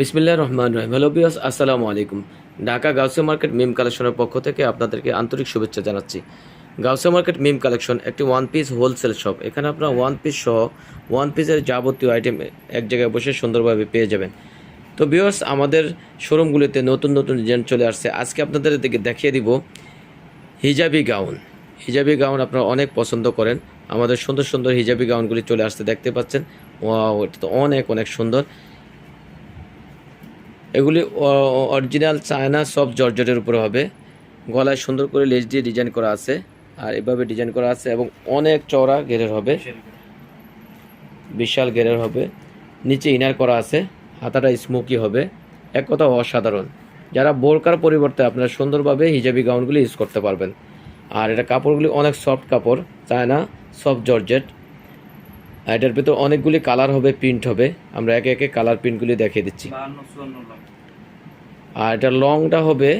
বিসমিল্লাহির রহমানির রহিম। Hello viewers, আসসালামু আলাইকুম। ঢাকা গাউসিয়া মার্কেট মিম কালেকশনের পক্ষ থেকে আপনাদেরকে আন্তরিক শুভেচ্ছা জানাচ্ছি। গাউসিয়া মার্কেট মিম কালেকশন একটি ওয়ান পিস হোলসেল শপ। এখানে আপনারা ওয়ান পিস সহ ওয়ান পিসের যাবতীয় আইটেম এক জায়গায় বসে সুন্দরভাবে পেয়ে যাবেন। তো ভিউয়ার্স, আমাদের শোরুমগুলিতে নতুন নতুন ডিজাইন চলে আসছে। আজকে আপনাদের দেখিয়ে দিব হিজাবি গাউন। হিজাবি গাউন আপনারা অনেক পছন্দ করেন। আমাদের সুন্দর সুন্দর হিজাবি গাউনগুলি চলে আসছে, দেখতে পাচ্ছেন। ওয়াও, এটা তো অনেক অনেক সুন্দর। এগুলি অরিজিনাল চায়না সফট জর্জেটের উপরে হবে। গলায় সুন্দর করে লেস দিয়ে ডিজাইন করা আছে, আর এভাবে ডিজাইন করা আছে, এবং অনেক চওড়া ঘেরের হবে, বিশাল ঘেরের হবে। নিচে ইনার করা আছে, হাতাটা স্মোকি হবে, এক কথা অসাধারণ। যারা বোরকার পরিবর্তে আপনারা সুন্দরভাবে হিজাবি গাউনগুলি ইউজ করতে পারবেন। আর এটা কাপড়গুলি অনেক সফট কাপড়, চায়না সফট জর্জেট। এটার ভিতর অনেকগুলি কালার হবে, প্রিন্ট হবে। আমরা একে একে কালার প্রিন্টগুলি দেখিয়ে দিচ্ছি। আর এটার লংটা হবে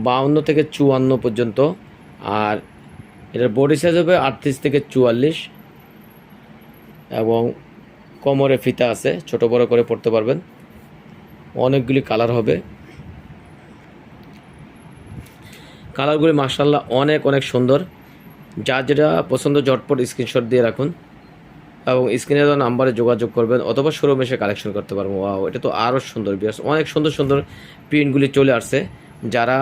52 থেকে 54 পর্যন্ত। আর এটার বডি সাইজ হবে 38 থেকে 44, এবং কোমরে ফিতা আছে, ছোট বড় করে পড়তে পারবেন। অনেকগুলি কালার হবে। কালারগুলি মাশাআল্লাহ অনেক অনেক সুন্দর। যার যেটা পছন্দ ঝটপট স্ক্রিনশট দিয়ে রাখুন, এবং স্ক্রিনে দেওয়া নাম্বারে যোগাযোগ করবেন, অথবা শোরুমে এসে কালেকশন করতে পারবো। ওয়াও, এটা তো আরও সুন্দর বিয়ার্স। অনেক সুন্দর সুন্দর প্রিন্টগুলি চলে আসছে। যারা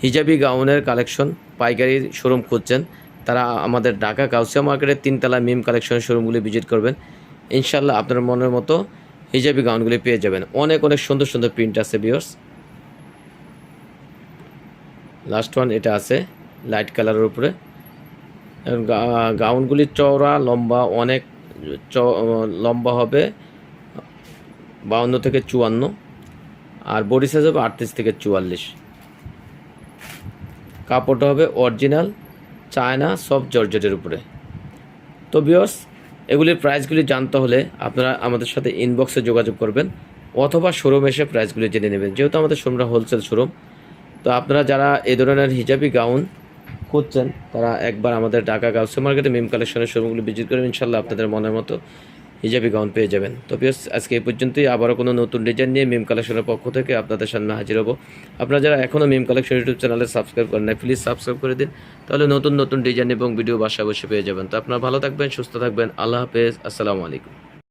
হিজাবি গাউনের কালেকশন পাইকারি শোরুম খুঁজছেন, তারা আমাদের ঢাকা গাউসিয়া মার্কেটের 3 তলা মিম কালেকশনের শোরুমগুলি ভিজিট করবেন। ইনশাল্লাহ আপনার মনের মতো হিজাবি গাউনগুলি পেয়ে যাবেন। অনেক অনেক সুন্দর সুন্দর প্রিন্ট আছে বিয়ার্স। লাস্ট ওয়ান এটা আছে লাইট কালারের উপরে। গাউনগুলি চওড়া লম্বা, অনেক লম্বা হবে, 52 থেকে 54, আর বডি সাইজ হবে 38 থেকে 44। কাপড়টা হবে অরিজিনাল চায়না সফট জর্জেটের উপরে। তো ভিউয়ার্স, এগুলির প্রাইসগুলি জানতে হলে আপনারা আমাদের সাথে ইনবক্সে যোগাযোগ করবেন, অথবা শোরুমে এসে প্রাইসগুলি জেনে নেবেন, যেহেতু আমাদের শোরুমটা হোলসেল শোরুম। তো আপনারা যারা এই ধরনের হিজাবি গাউন খুঁজছেন, তারা একবার আমাদের ঢাকা গাউসিয়া মার্কেটে মিম কালেকশনের শোরুমগুলো ভিজিট করবেন। ইনশাল্লাহ আপনাদের মনের মতো হিজাবি গাউন পেয়ে যাবেন। তো ভিউয়ার্স, আজকে এই পর্যন্তই। আবারও কোনো নতুন ডিজাইন নিয়ে মিম কালেকশনের পক্ষ থেকে আপনাদের সামনে হাজির হব। আপনারা যারা এখনও মিম কালেকশন ইউটিউব চ্যানেলে সাবস্ক্রাইব করেন না, প্লিজ সাবস্ক্রাইব করে দিন, তাহলে নতুন নতুন ডিজাইন এবং ভিডিও বাসায় বসে পেয়ে যাবেন। তো আপনারা ভালো থাকবেন, সুস্থ থাকবেন। আল্লাহ হাফেজ, আসসালামু আলাইকুম।